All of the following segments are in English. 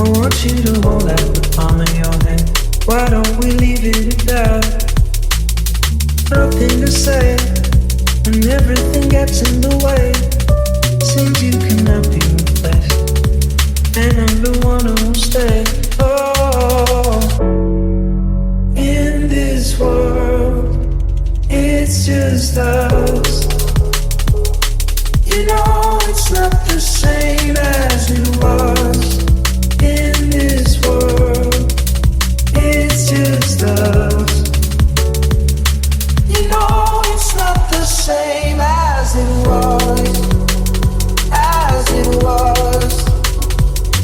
I want you to hold out the palm of your hand. Why don't we leave it at that? Nothing to say, and everything gets in the way. Seems you cannot be replaced, and I'm the one who will stay. Oh, in this world, it's just us. You know it's not the same as it was. In this world, it's just us. You know it's not the same as it was. As it was.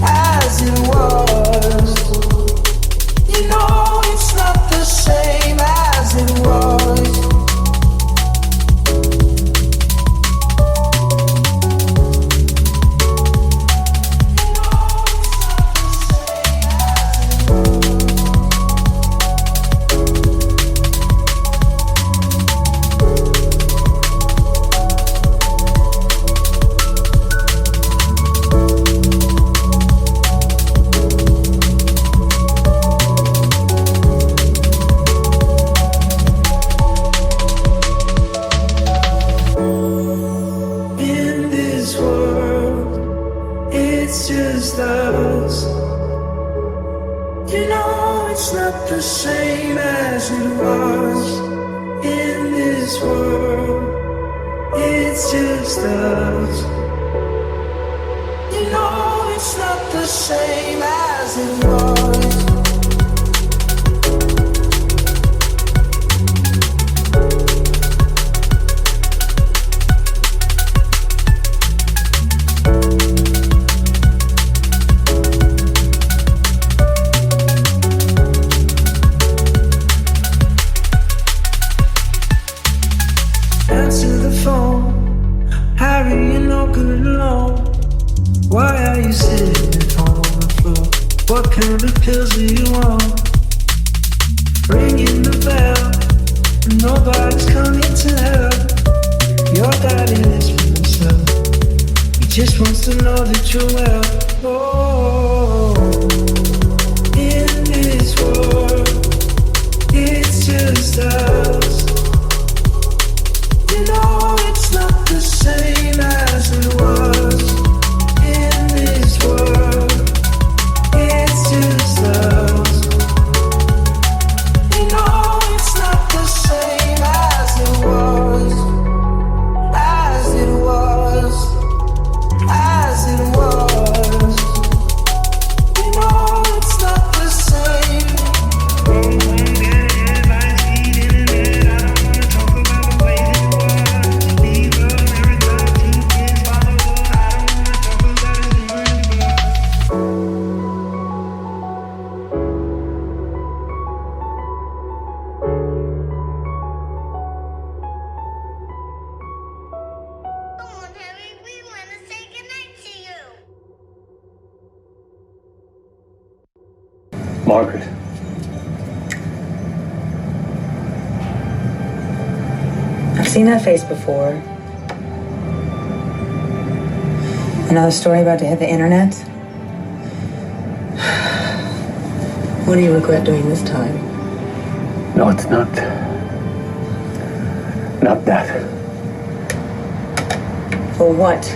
As it was. You know it's not the same as it was. The same as it was. In this world, it's just us. You know it's not the same as it was. Answer the phone, Harry, you're not good alone. Why are you sitting at home on the floor? What kind of pills do you want? Ringing the bell, and nobody's coming to help. Your daddy lives with himself. He just wants to know that you're well. Oh, in this world, it's just us. You know it's not the same as it was. In this world, it's just us. You know it's not the same as it was. As it was. As it was. You know it's not the same. Margaret. I've seen that face before. Another story about to hit the internet. What do you regret doing this time? No, it's not. Not that. For what?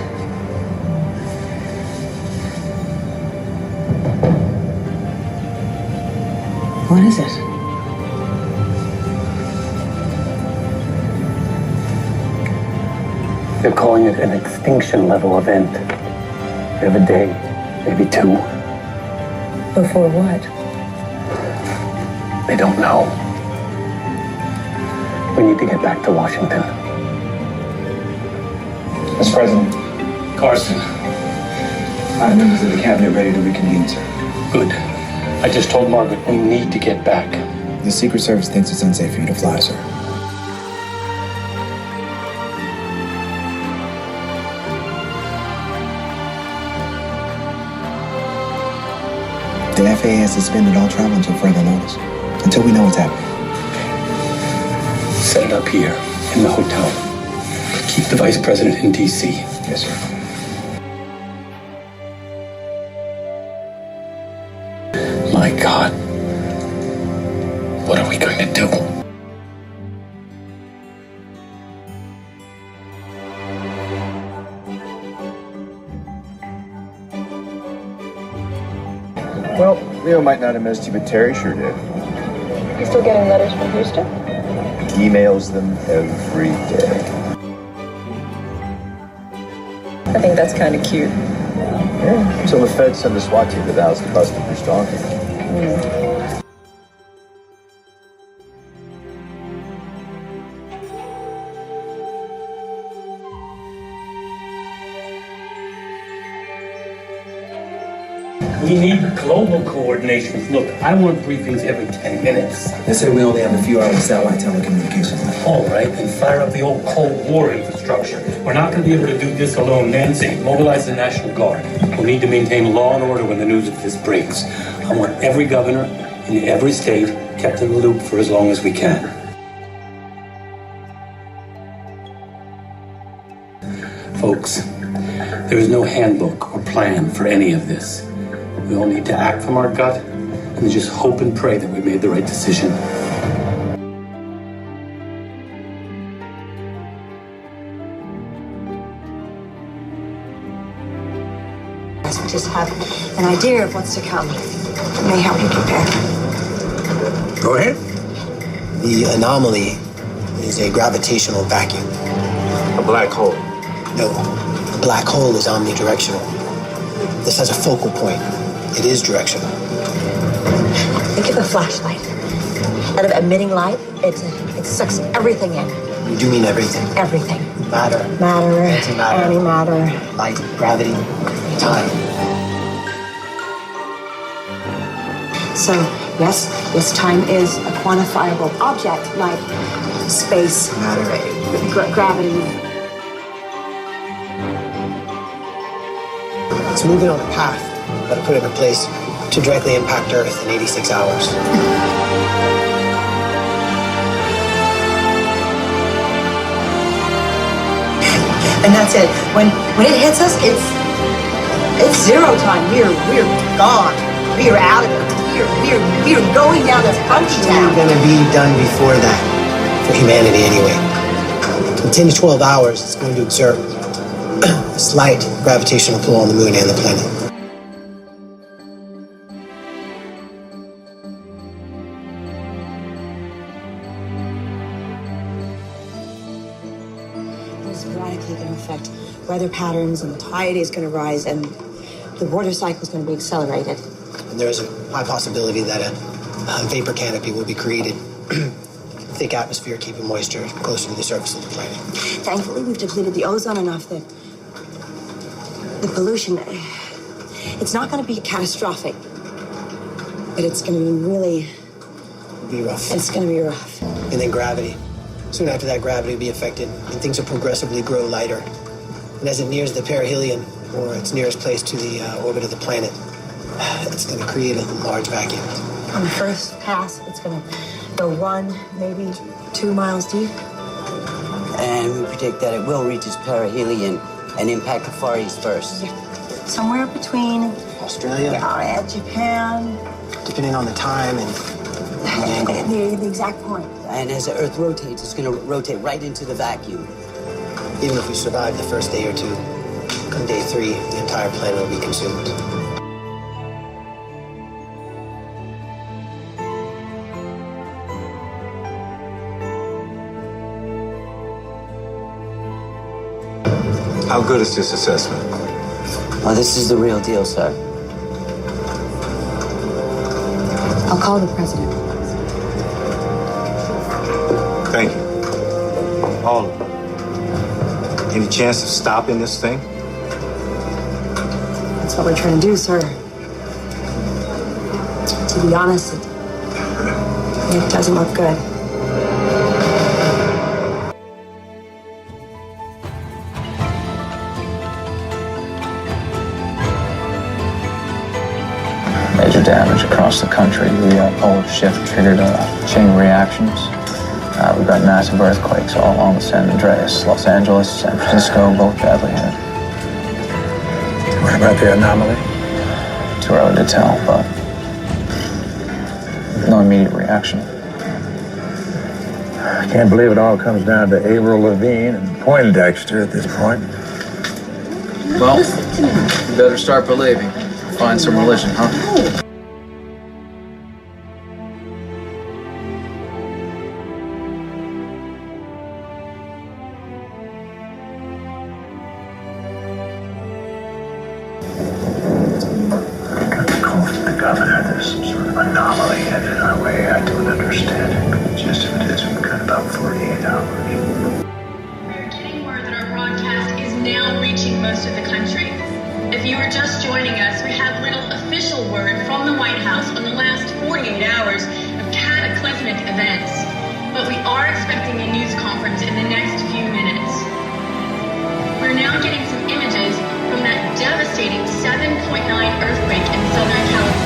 What is it? They're calling it an extinction level event. We have a day, maybe two. Before what? They don't know. We need to get back to Washington. Mr. President. Carson. I have members of the cabinet ready to reconvene, sir. Good. I just told Margaret we need to get back. The Secret Service thinks it's unsafe for you to fly, sir. The FAA has suspended all travel until further notice. Until we know what's happening. Set it up here, in the hotel. Keep the Vice President in D.C. Yes, sir. my God. What are we going to do? Well, Leo might not have missed you, but Terry sure did. You still getting letters from Houston? Emails them every day. I think that's kind of cute. Yeah, until the feds send the SWAT team to the house to bust him for stalking. We need global coordination. Look, I want briefings every 10 minutes. They say we only have a few hours of satellite telecommunications. All right, then fire up the old Cold War infrastructure. We're not going to be able to do this alone. Nancy, mobilize the National Guard. We'll need to maintain law and order when the news of this breaks. I want every governor in every state kept in the loop for as long as we can. Folks, there is no handbook or plan for any of this. We all need to act from our gut and just hope and pray that we made the right decision. We just have an idea of what's to come. It may help you prepare. Go ahead. The anomaly is a gravitational vacuum. A black hole. No, a black hole is omnidirectional. This has a focal point. It is directional. Think of a flashlight. Instead of emitting light, it sucks everything in. You do mean everything. Everything. Matter, Matter, antimatter, antimatter. light, gravity, time. So, yes, time is a quantifiable object like space, Matter. gravity. It's moving on a path that'll put it in place to directly impact Earth in 86 hours. And that's it. When it hits us, it's zero time. We're gone. We're out of it. We're going down to Funky Town. We're gonna be done before that, for humanity anyway. In 10 to 12 hours, it's going to exert a slight gravitational pull on the moon and the planet. This is radically going to affect weather patterns, and the tide is going to rise, and the water cycle is going to be accelerated. And there's a high possibility that a vapor canopy will be created. Thick atmosphere keeping moisture closer to the surface of the planet. Thankfully, we've depleted the ozone enough that the pollution, it's not going to be catastrophic, but it's going to be really, It'll be rough. it's going to be rough. And then gravity. Soon after that, gravity will be affected, and things will progressively grow lighter. And as it nears the perihelion, or its nearest place to the orbit of the planet, it's going to create a large vacuum. On the first pass, it's going to go 1, maybe 2 miles deep. And we predict that it will reach its perihelion and impact the Far East first. Somewhere between Australia, Japan, depending on the time and the angle. the exact point. And as the Earth rotates, it's going to rotate right into the vacuum. Even if we survive the first day or two, come day 3, the entire planet will be consumed. How good is this assessment? Well, this is the real deal, sir. I'll call the president. Thank you. All of them. Any chance of stopping this thing? That's what we're trying to do, sir. To be honest, it doesn't look good. Major damage across the country. The polar shift triggered a chain reactions. We've got massive earthquakes all along the San Andreas, Los Angeles, San Francisco, both badly hit. What about the anomaly? Too early to tell, but immediate reaction. I can't believe it all comes down to Avril Lavigne and Poindexter at this point. Well, you better start believing. Find some religion, huh? The governor, there's some sort of anomaly headed our way. I don't understand it. Just if it is, we've got about 48 hours. We're getting word that our broadcast is now reaching most of the country. If you are just joining us, we have little official word from the White House on the last 48 hours of cataclysmic events. But we are expecting a news conference in the next few minutes. We're now getting some images from that devastating 7.9 earthquake in Southern California.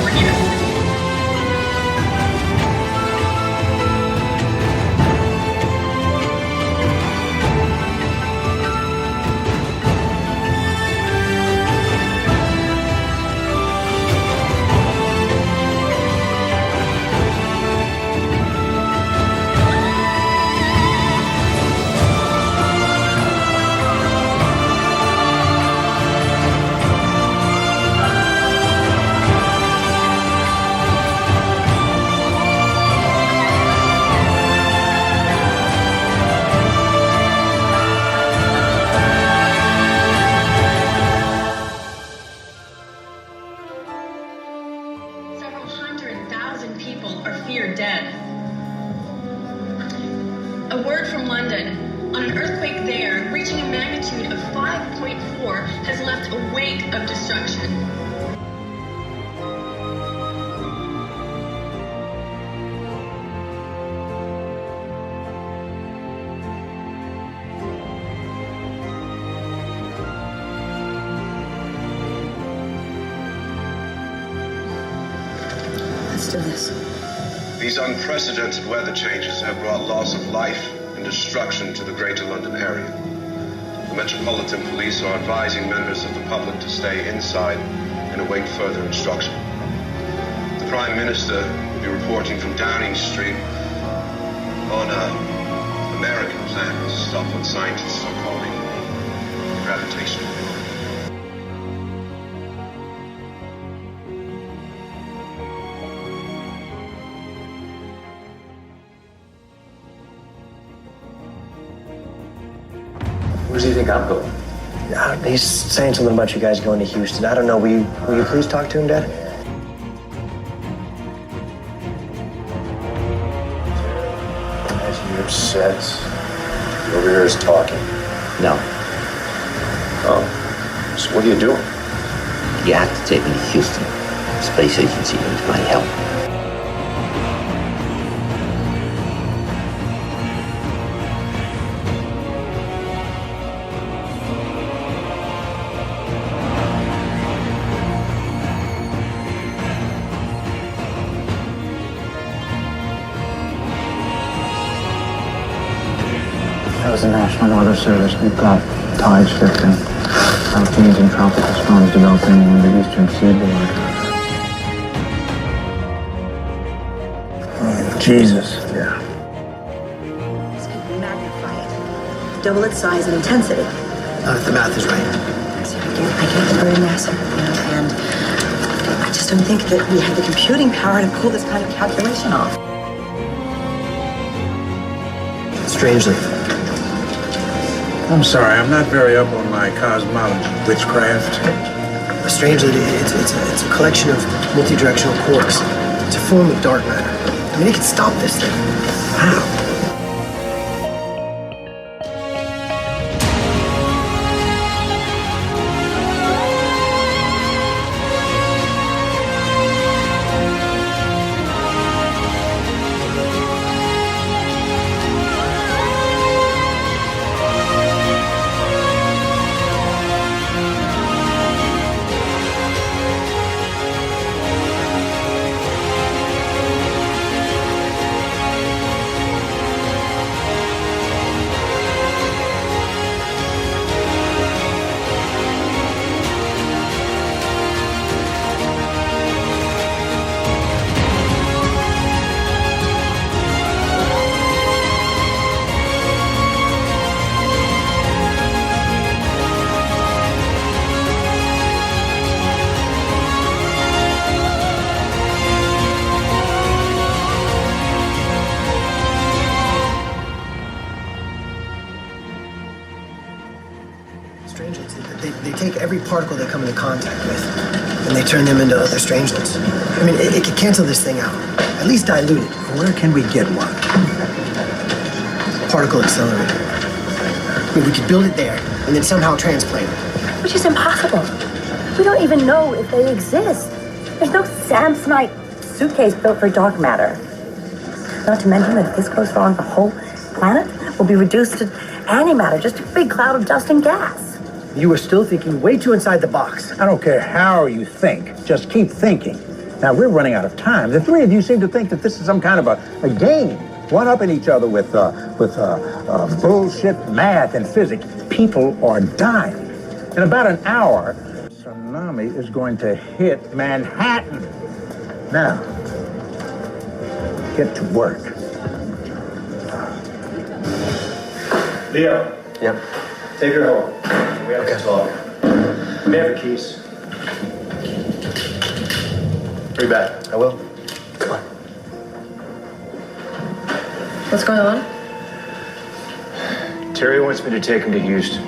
Several 100,000 people are feared dead. A word from London. On an earthquake there, reaching a magnitude of 5.4, has left a wake of destruction. Let's do this. These unprecedented weather changes have brought loss of life and destruction to the Greater London area. The Metropolitan Police are advising members of the public to stay inside and await further instruction. The Prime Minister will be reporting from Downing Street on an American plan to stop what scientists are calling gravitational wave. Where does he think I'm going? He's saying something about you guys going to Houston. I don't know. Will you please talk to him, Dad? As you said, over here is talking. No. Oh. So what are you doing? You have to take me to Houston. The space agency needs my help. That was the National Weather Service. We've got tides shifting, changing tropical storms developing in the eastern seaboard. Jesus. Yeah. Magnify it. Double its size and intensity. The math is right. So I get it's very massive, and I just don't think that we have the computing power to pull this kind of calculation off. Strangely. I'm sorry, I'm not very up on my cosmology, witchcraft. Strangely, it's a collection of multi-directional quarks. It's a form of dark matter. I mean, it can stop this thing. How? take every particle they come into contact with, and they turn them into other strangelets. I mean, it could cancel this thing out. At least dilute it. Where can we get one? Particle accelerator. I mean, we could build it there, and then somehow transplant it. Which is impossible. We don't even know if they exist. There's no Samsonite suitcase built for dark matter. Not to mention that if this goes wrong, the whole planet will be reduced to antimatter, just a big cloud of dust and gas. You were still thinking way too inside the box. I don't care how you think. Just keep thinking. Now, we're running out of time. The three of you seem to think that this is some kind of a game. One-upping each other with bullshit math and physics. People are dying. In about an hour, a tsunami is going to hit Manhattan. Now, get to work. Leo. Yep. Take her home. We have to talk. May I have the keys? Hurry back. I will. Come on. What's going on? Terry wants me to take him to Houston,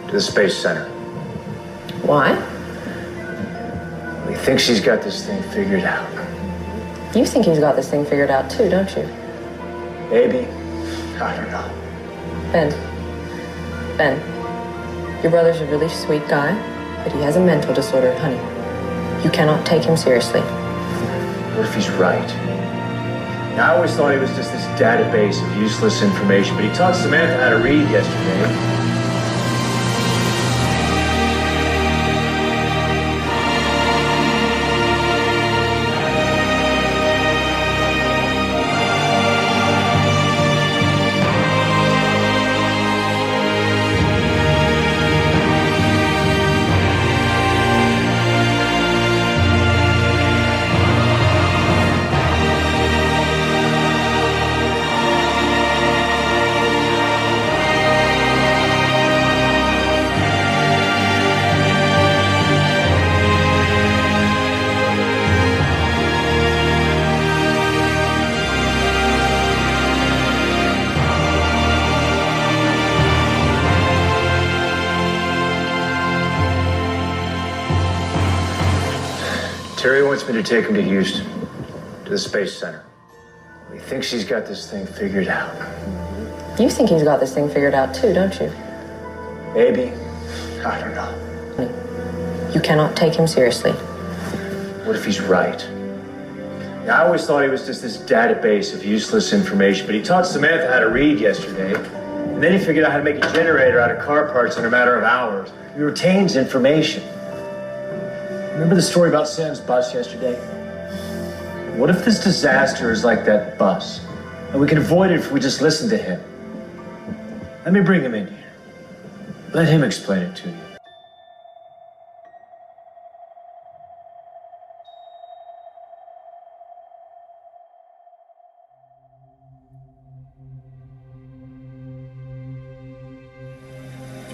to the Space Center. Why? He thinks he's got this thing figured out. You think he's got this thing figured out too, don't you? Maybe. I don't know. Ben, your brother's a really sweet guy, but he has a mental disorder, honey. You cannot take him seriously. What if he's right? Now, I always thought he was just this database of useless information, but he taught Samantha how to read yesterday. Terry wants me to take him to Houston, to the Space Center. He thinks he's got this thing figured out. You think he's got this thing figured out too, don't you? Maybe. I don't know. You cannot take him seriously. What if he's right? Now, I always thought he was just this database of useless information, but he taught Samantha how to read yesterday. And then he figured out how to make a generator out of car parts in a matter of hours. He retains information. Remember the story about Sam's bus yesterday? What if this disaster is like that bus? And we can avoid it if we just listen to him. Let me bring him in here. Let him explain it to you.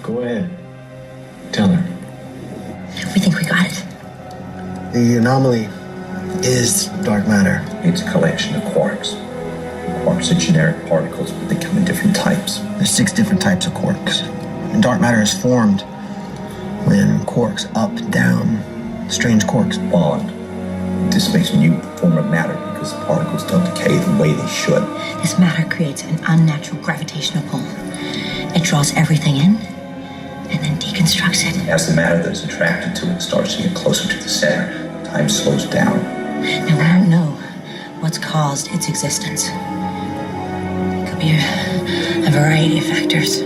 Go ahead. Tell her. We think we got it. The anomaly is dark matter. It's a collection of quarks. Quarks are generic particles, but they come in different types. There's 6 different types of quarks. And dark matter is formed when quarks up, down, strange quarks bond. This makes a new form of matter because the particles don't decay the way they should. This matter creates an unnatural gravitational pull. It draws everything in and then deconstructs it. As the matter that is attracted to it starts to get closer to the center, time slows down. Now, we don't know what's caused its existence. It could be a variety of factors.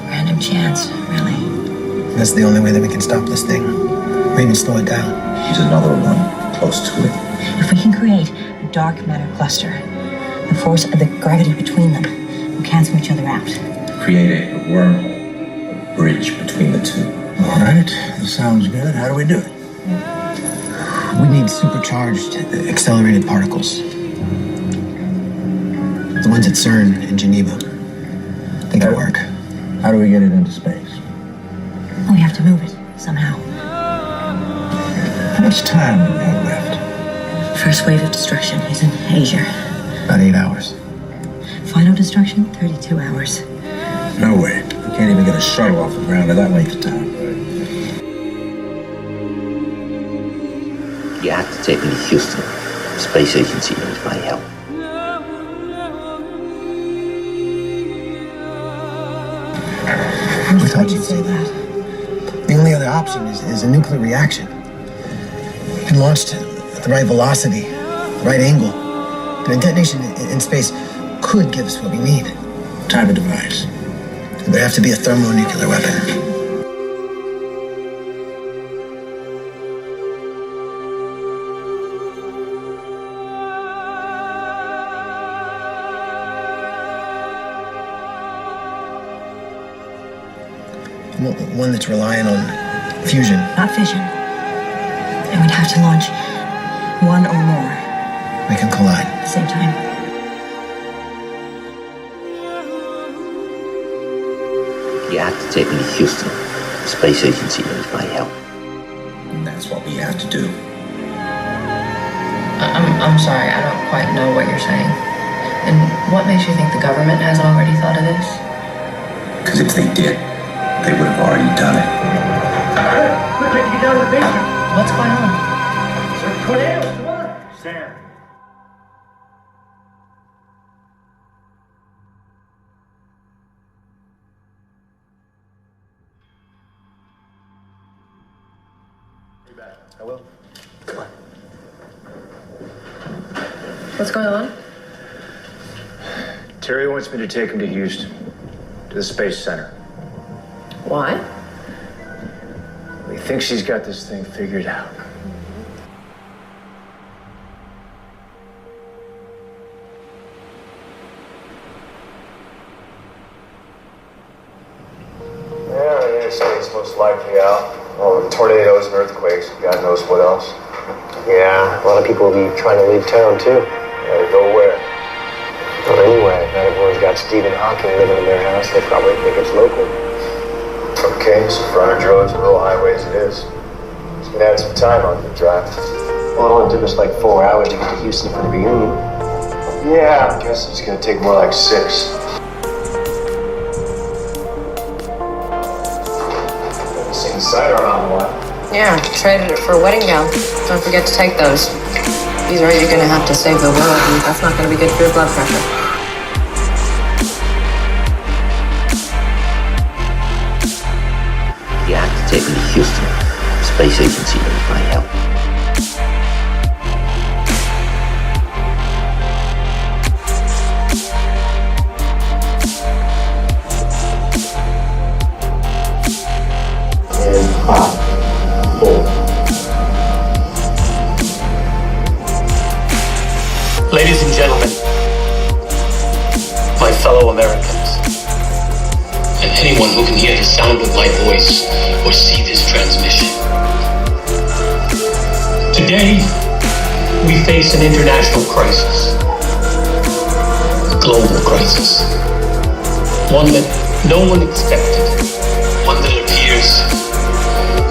Random chance, really. That's the only way that we can stop this thing. Or even slow it down. There's another one close to it. If we can create a dark matter cluster, the force of the gravity between them will cancel each other out. Create a wormhole, a bridge between the two. All right, that sounds good. How do we do it? We need supercharged, accelerated particles. The ones at CERN in Geneva. They could work. How do we get it into space? We have to move it somehow. How much time do we have left? First wave of destruction is in Asia. About 8 hours. Final destruction, 32 hours. No way. We can't even get a shuttle off the ground in that length of time. You have to take me to Houston. The space agency needs my help. We thought you'd say that. The only other option is a nuclear reaction. And launched at the right velocity, the right angle. And a detonation in space could give us what we need. Type of device. It would have to be a thermonuclear weapon. One that's reliant on fusion. Not fission. And we'd have to launch one or more. We can collide. At the same time. You have to take me to Houston. The space agency needs my help. And that's what we have to do. I'm sorry, I don't quite know what you're saying. And what makes you think the government hasn't already thought of this? Because if they did, they would have already done it. Look, we have to get down to the basement. What's going on? It's a tornado. Come on. Sam. I will. Come on. What's going on? Terry wants me to take him to Houston, to the Space Center. Why? He thinks he's got this thing figured out. Yeah, the interstate's most likely out. All the tornadoes and earthquakes, God knows what else. Yeah, a lot of people will be trying to leave town, too. Yeah, to go where? Well, anyway, now everyone's got Stephen Hawking living in their house. They probably think it's local. Okay, so frontage roads and rural highways it is. It's gonna add some time on the drive. Well, it only took us like 4 hours to get to Houston for the reunion. Yeah, I guess it's gonna take more like 6. Haven't seen the sidearm on a while. Yeah, traded it for a wedding gown. Don't forget to take those. Either you're gonna have to save the world, and that's not gonna be good for your blood pressure. You have to take me to Houston. The space agency needs my help. And hot. Full. Ladies and gentlemen, my fellow Americans, and anyone who can hear the sound of my voice or see this transmission. Today, we face an international crisis, a global crisis, one that no one expected, one that appears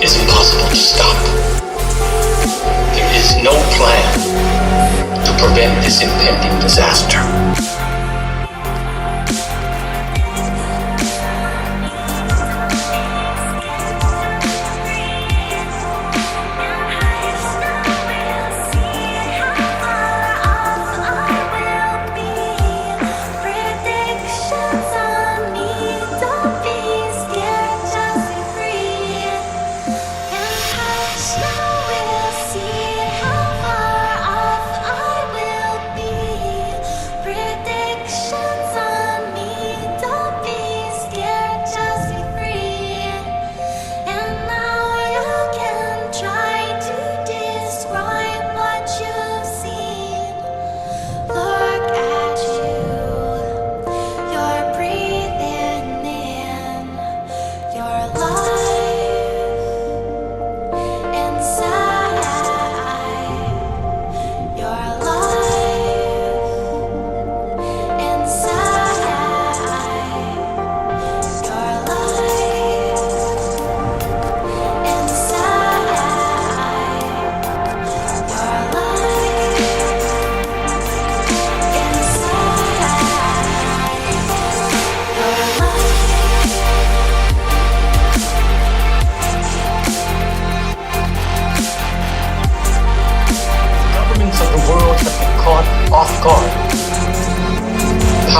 is impossible to stop. There is no plan to prevent this impending disaster. Predict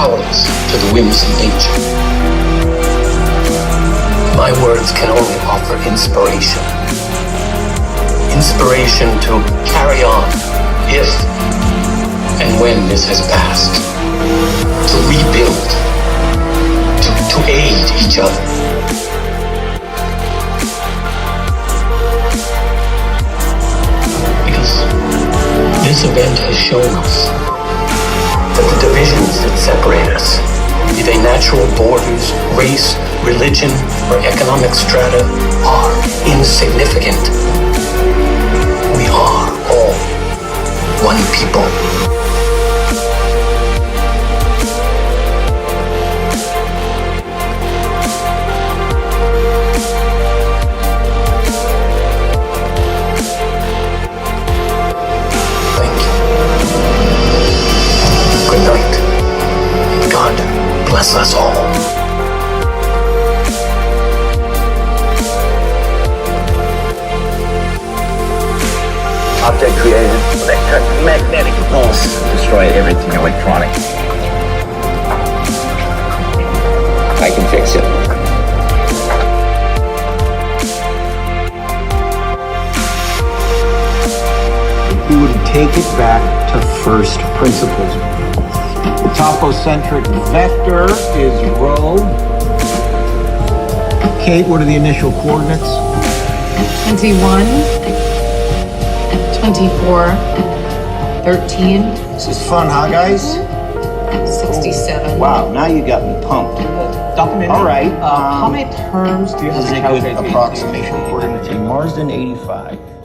powerless to the whims of nature. My words can only offer inspiration. Inspiration to carry on if and when this has passed. To rebuild. To aid each other. Because this event has shown us that the divisions that separate us, be they natural borders, race, religion, or economic strata, are insignificant. We are all one people. Good night. God bless us all. Object created with a magnetic pulse destroy everything electronic. I can fix it. He would take it back to first principles. The topocentric vector is rho. Kate, what are the initial coordinates? 21, 24, 13. This is fun, huh, guys? 67. Wow, now you got me pumped. All right. How many terms do you have This is to a good calculate? approximation. Coordinates in Marsden 85.